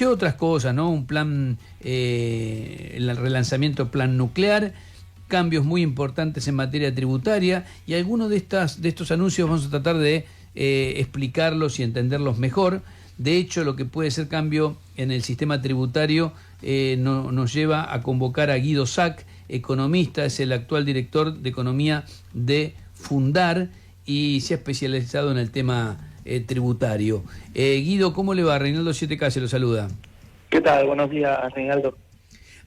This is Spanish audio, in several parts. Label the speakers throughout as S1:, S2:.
S1: otras cosas, ¿no? Un plan, el relanzamiento plan nuclear, cambios muy importantes en materia tributaria, y algunos de estos anuncios vamos a tratar de explicarlos y entenderlos mejor. De hecho, lo que puede ser cambio en el sistema tributario nos lleva a convocar a Guido Sac, economista, es el actual director de economía de Fundar y se ha especializado en el tema tributario. Guido, ¿cómo le va? Reinaldo 7K se lo saluda.
S2: ¿Qué tal? Buenos días, Reinaldo.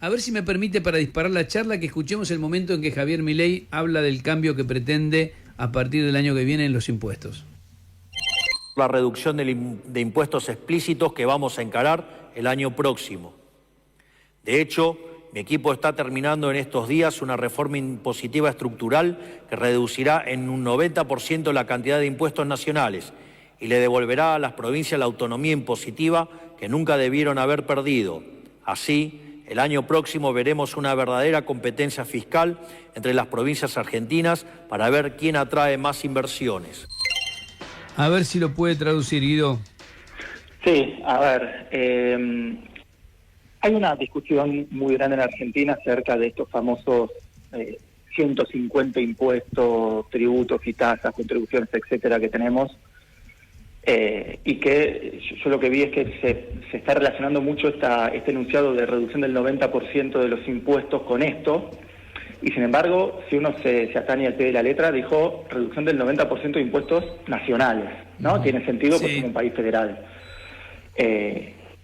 S1: A ver si me permite, para disparar la charla, que escuchemos el momento en que Javier Milei habla del cambio que pretende a partir del año que viene en los impuestos.
S3: La reducción de impuestos explícitos que vamos a encarar el año próximo. De hecho, mi equipo está terminando en estos días una reforma impositiva estructural que reducirá en un 90% la cantidad de impuestos nacionales y le devolverá a las provincias la autonomía impositiva que nunca debieron haber perdido. Así, el año próximo veremos una verdadera competencia fiscal entre las provincias argentinas para ver quién atrae más inversiones.
S1: A ver si lo puede traducir, Guido.
S2: Sí, a ver, hay una discusión muy grande en Argentina acerca de estos famosos 150 impuestos, tributos y tasas, contribuciones, etcétera, que tenemos, y que yo lo que vi es que se está relacionando mucho este enunciado de reducción del 90% de los impuestos con esto, y sin embargo, si uno se atañe al pie de la letra, dijo reducción del 90% de impuestos nacionales, ¿no? Tiene sentido porque es un país federal.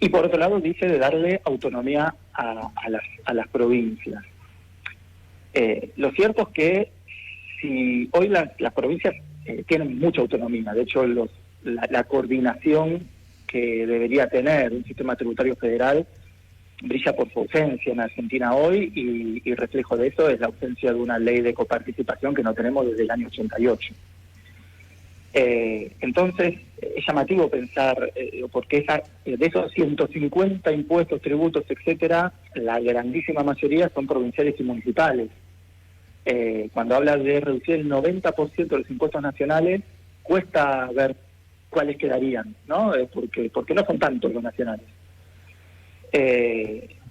S2: Y por otro lado dice de darle autonomía a las provincias. Lo cierto es que si hoy las provincias tienen mucha autonomía, de hecho la coordinación que debería tener un sistema tributario federal brilla por su ausencia en Argentina hoy, y reflejo de eso es la ausencia de una ley de coparticipación que no tenemos desde el año 88. Entonces, es llamativo pensar, porque de esos 150 impuestos, tributos, etcétera, la grandísima mayoría son provinciales y municipales. Cuando habla de reducir el 90% de los impuestos nacionales, cuesta ver cuáles quedarían, ¿no? Porque no son tantos los nacionales.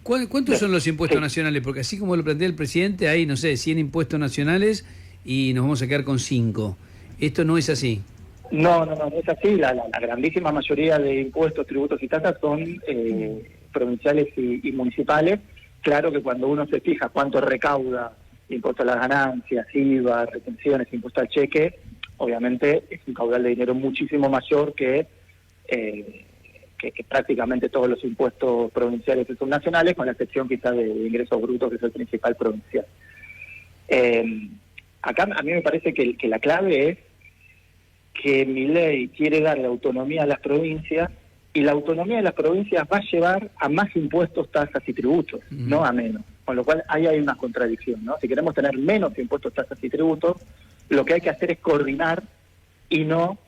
S1: ¿Cuántos son los impuestos nacionales? Porque así como lo plantea el presidente, hay, no sé, 100 impuestos nacionales y nos vamos a quedar con 5. Esto no es así.
S2: No es así. La grandísima mayoría de impuestos, tributos y tasas son provinciales y municipales. Claro que cuando uno se fija cuánto recauda impuesto a las ganancias, IVA, retenciones, impuesto al cheque, obviamente es un caudal de dinero muchísimo mayor que prácticamente todos los impuestos provinciales y subnacionales, con la excepción quizás de ingresos brutos, que es el principal provincial. Acá a mí me parece que la clave es que Milei quiere darle autonomía a las provincias, y la autonomía de las provincias va a llevar a más impuestos, tasas y tributos, no a menos. Con lo cual ahí hay una contradicción, ¿no? Si queremos tener menos impuestos, tasas y tributos, lo que hay que hacer es coordinar y no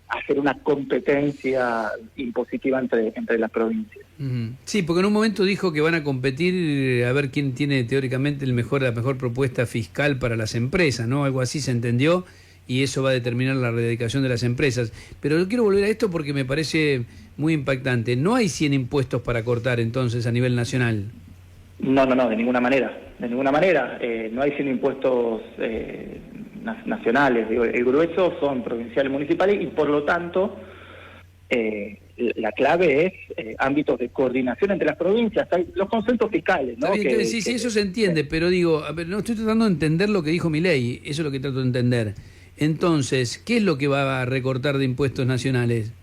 S2: hacer una competencia impositiva entre las provincias.
S1: Sí, porque en un momento dijo que van a competir a ver quién tiene teóricamente la mejor propuesta fiscal para las empresas, ¿no? Algo así se entendió, y eso va a determinar la rededicación de las empresas. Pero yo quiero volver a esto porque me parece muy impactante. No hay 100 impuestos para cortar entonces a nivel nacional.
S2: No, de ninguna manera. No hay 100 impuestos nacionales. Digo, el grueso son provinciales y municipales, y por lo tanto la clave es ámbitos de coordinación entre las provincias. Hay los conceptos fiscales, ¿no?
S1: Sí, eso se entiende, pero digo, a ver, no estoy tratando de entender lo que dijo Milei, eso es lo que trato de entender. Entonces, ¿qué es lo que va a recortar de impuestos nacionales?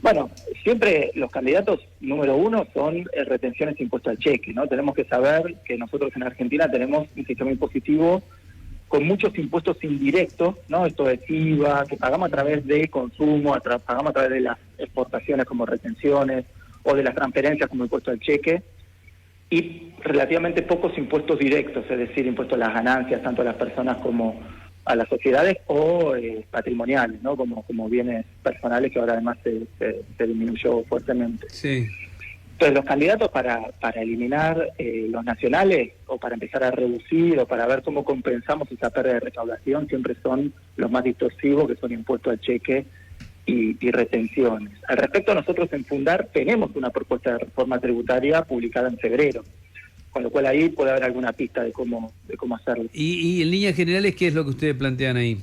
S2: Bueno, siempre los candidatos número uno son retenciones de impuesto al cheque, ¿no? Tenemos que saber que nosotros en Argentina tenemos un sistema impositivo con muchos impuestos indirectos, ¿no? Esto es IVA, que pagamos a través de consumo, pagamos a través de las exportaciones como retenciones, o de las transferencias como impuesto al cheque, y relativamente pocos impuestos directos, es decir, impuestos a las ganancias, tanto a las personas como a las sociedades, o patrimoniales, ¿no? Como bienes personales, que ahora además se disminuyó fuertemente.
S1: Sí.
S2: Entonces, los candidatos para eliminar los nacionales, o para empezar a reducir, o para ver cómo compensamos esa pérdida de recaudación, siempre son los más distorsivos, que son impuestos al cheque y retenciones. Al respecto, nosotros en Fundar tenemos una propuesta de reforma tributaria publicada en febrero, con lo cual ahí puede haber alguna pista de cómo hacerlo.
S1: Y en líneas generales, ¿qué es lo que ustedes plantean ahí?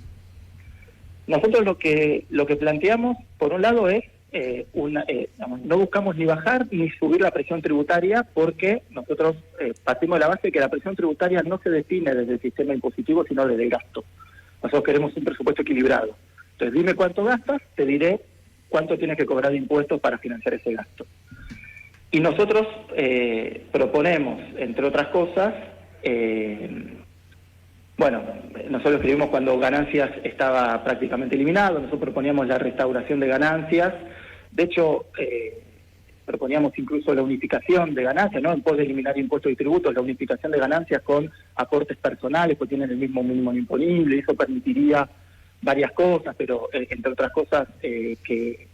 S2: Nosotros lo que planteamos, por un lado, es no buscamos ni bajar ni subir la presión tributaria, porque nosotros partimos de la base de que la presión tributaria no se define desde el sistema impositivo, sino desde el gasto. Nosotros queremos un presupuesto equilibrado. Entonces, dime cuánto gastas, te diré cuánto tienes que cobrar de impuestos para financiar ese gasto. Y nosotros proponemos, entre otras cosas, nosotros escribimos cuando ganancias estaba prácticamente eliminado, nosotros proponíamos la restauración de ganancias, de hecho proponíamos incluso la unificación de ganancias, ¿no? En pos de eliminar impuestos y tributos, la unificación de ganancias con aportes personales, pues tienen el mismo mínimo imponible, y eso permitiría varias cosas, pero entre otras cosas que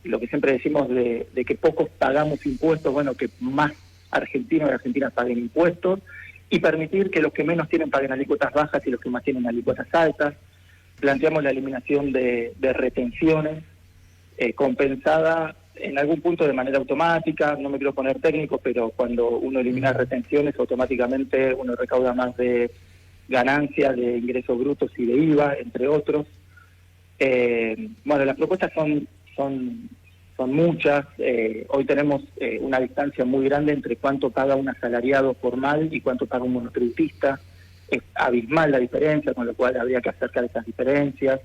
S2: lo que siempre decimos de que pocos pagamos impuestos, bueno, que más argentinos y argentinas paguen impuestos, y permitir que los que menos tienen paguen alícuotas bajas y los que más tienen alícuotas altas. Planteamos la eliminación de retenciones compensada en algún punto de manera automática, no me quiero poner técnico, pero cuando uno elimina retenciones automáticamente uno recauda más de ganancias, de ingresos brutos y de IVA, entre otros. Las propuestas son muchas. Hoy tenemos una distancia muy grande entre cuánto paga un asalariado formal y cuánto paga un monotributista. Es abismal la diferencia, con lo cual habría que acercar esas diferencias.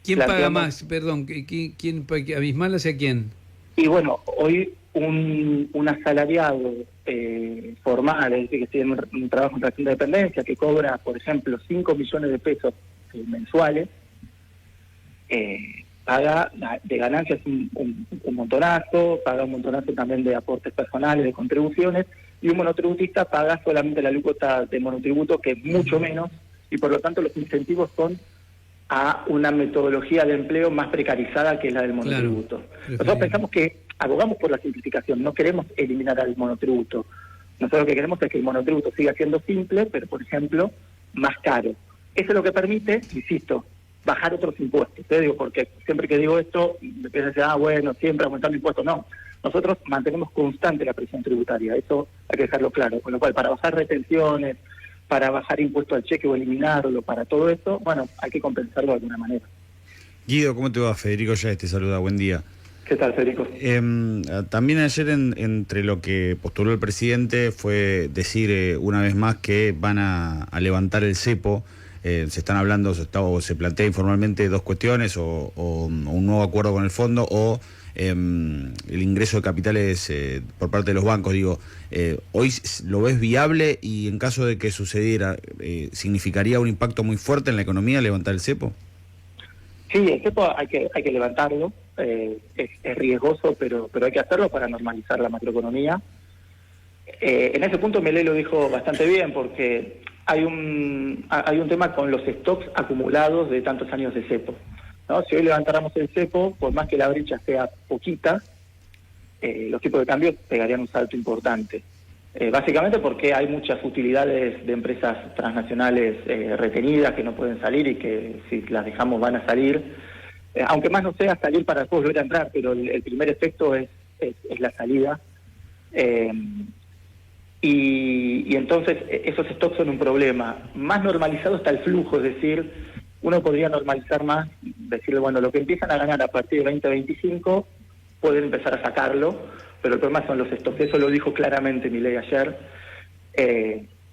S1: ¿Quién paga más? Perdón, ¿quién abismal hacia quién?
S2: Y bueno, hoy un asalariado formal, es decir, que tiene un trabajo en relación de dependencia, que cobra, por ejemplo, 5 millones de pesos mensuales, paga de ganancias un montonazo, paga un montonazo también de aportes personales, de contribuciones, y un monotributista paga solamente la alícuota de monotributo, que es mucho menos, y por lo tanto los incentivos son a una metodología de empleo más precarizada que la del monotributo. Claro, nosotros pensamos que abogamos por la simplificación, no queremos eliminar al monotributo. Nosotros lo que queremos es que el monotributo siga siendo simple, pero, por ejemplo, más caro. Eso es lo que permite, insisto, bajar otros impuestos. Te digo, porque siempre que digo esto, me empiezan a decir, siempre aumentando impuestos. No, nosotros mantenemos constante la presión tributaria, eso hay que dejarlo claro. Con lo cual, para bajar retenciones, para bajar impuestos al cheque o eliminarlo, para todo eso, hay que compensarlo de alguna manera.
S4: Guido, ¿cómo te va? Federico Yáez te saluda, buen día.
S2: ¿Qué tal, Federico?
S4: También ayer entre lo que postuló el presidente fue decir una vez más que van a levantar el cepo. Se están hablando, se plantea informalmente dos cuestiones, o un nuevo acuerdo con el fondo, o el ingreso de capitales por parte de los bancos. Digo, ¿hoy lo ves viable y en caso de que sucediera, significaría un impacto muy fuerte en la economía levantar el cepo?
S2: Sí, el cepo hay que levantarlo, es riesgoso, pero hay que hacerlo para normalizar la macroeconomía. En ese punto Milei lo dijo bastante bien, porque hay un tema con los stocks acumulados de tantos años de cepo, ¿no? Si hoy levantáramos el cepo, por más que la brecha sea poquita, los tipos de cambio pegarían un salto importante. Básicamente porque hay muchas utilidades de empresas transnacionales retenidas que no pueden salir y que si las dejamos van a salir, aunque más no sea salir para después volver a entrar, pero el primer efecto es la salida. Y entonces esos stocks son un problema. Más normalizado está el flujo, es decir, uno podría normalizar más, decirle, lo que empiezan a ganar a partir de 2025 pueden empezar a sacarlo, pero el problema son los stocks. Eso lo dijo claramente Milei ayer.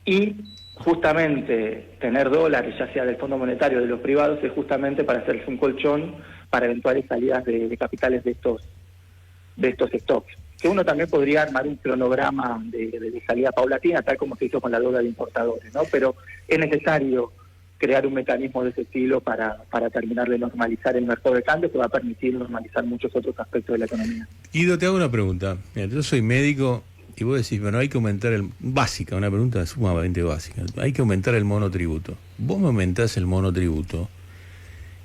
S2: Y justamente tener dólares, ya sea del Fondo Monetario o de los privados, es justamente para hacerse un colchón para eventuales salidas de capitales de estos stocks. Que uno también podría armar un cronograma de salida paulatina, tal como se hizo con la deuda de importadores, ¿no? Pero es necesario crear un mecanismo de ese estilo para terminar de normalizar el mercado de cambio, que va a permitir normalizar muchos otros aspectos de la economía.
S5: Guido, te hago una pregunta. Mira, yo soy médico y vos decís, hay que aumentar una pregunta sumamente básica. Hay que aumentar el monotributo. Vos me aumentás el monotributo,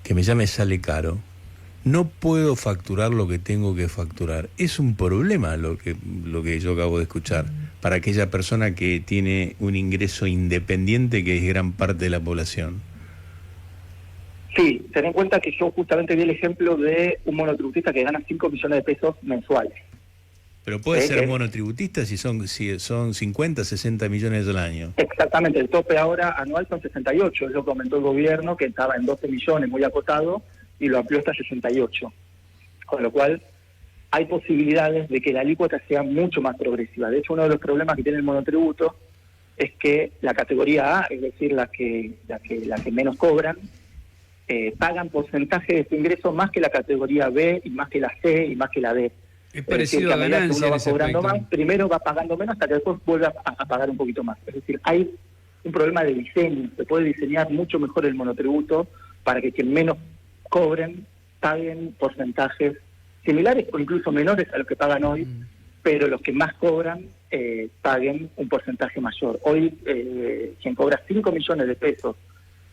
S5: que ya me sale caro. No puedo facturar lo que tengo que facturar. Es un problema lo que yo acabo de escuchar para aquella persona que tiene un ingreso independiente, que es gran parte de la población.
S2: Sí, ten en cuenta que yo justamente vi el ejemplo de un monotributista que gana 5 millones de pesos mensuales.
S5: Pero puede ser monotributista si son 50, 60 millones al año.
S2: Exactamente, el tope ahora anual son 68, es lo que aumentó el gobierno, que estaba en 12 millones, muy acotado, y lo amplió hasta 68. Con lo cual, hay posibilidades de que la alícuota sea mucho más progresiva. De hecho, uno de los problemas que tiene el monotributo es que la categoría A, es decir, la que menos cobran, pagan porcentaje de su ingreso más que la categoría B, y más que la C, y más que la D.
S1: Es parecido a ganancia
S2: uno
S1: en
S2: va
S1: ese
S2: cobrando
S1: aspecto.
S2: más, primero va pagando menos hasta que después vuelve a pagar un poquito más. Es decir, hay un problema de diseño. Se puede diseñar mucho mejor el monotributo para que quien menos cobren paguen porcentajes similares o incluso menores a los que pagan hoy, pero los que más cobran paguen un porcentaje mayor. Hoy, quien cobra 5 millones de pesos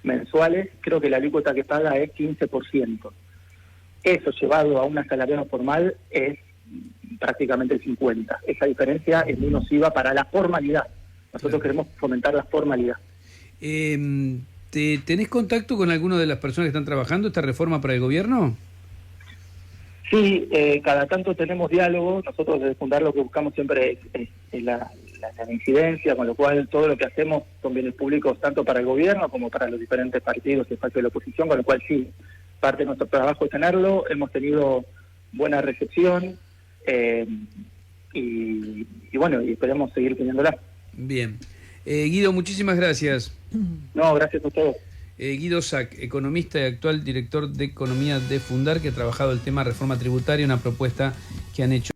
S2: mensuales, creo que la alícuota que paga es 15%. Eso llevado a un asalariado formal es prácticamente el 50%. Esa diferencia es muy nociva para la formalidad. Nosotros queremos fomentar la formalidad.
S1: ¿Tenés contacto con alguna de las personas que están trabajando esta reforma para el gobierno?
S2: Sí, cada tanto tenemos diálogo. Nosotros desde Fundar lo que buscamos siempre es la incidencia, con lo cual todo lo que hacemos son bienes públicos tanto para el gobierno como para los diferentes partidos y espacios de la oposición, con lo cual sí, parte de nuestro trabajo es tenerlo. Hemos tenido buena recepción y bueno, y esperemos seguir teniéndola.
S1: Bien. Guido, muchísimas gracias.
S2: No, gracias a ustedes.
S1: Guido Sac, economista y actual director de Economía de Fundar, que ha trabajado el tema reforma tributaria, una propuesta que han hecho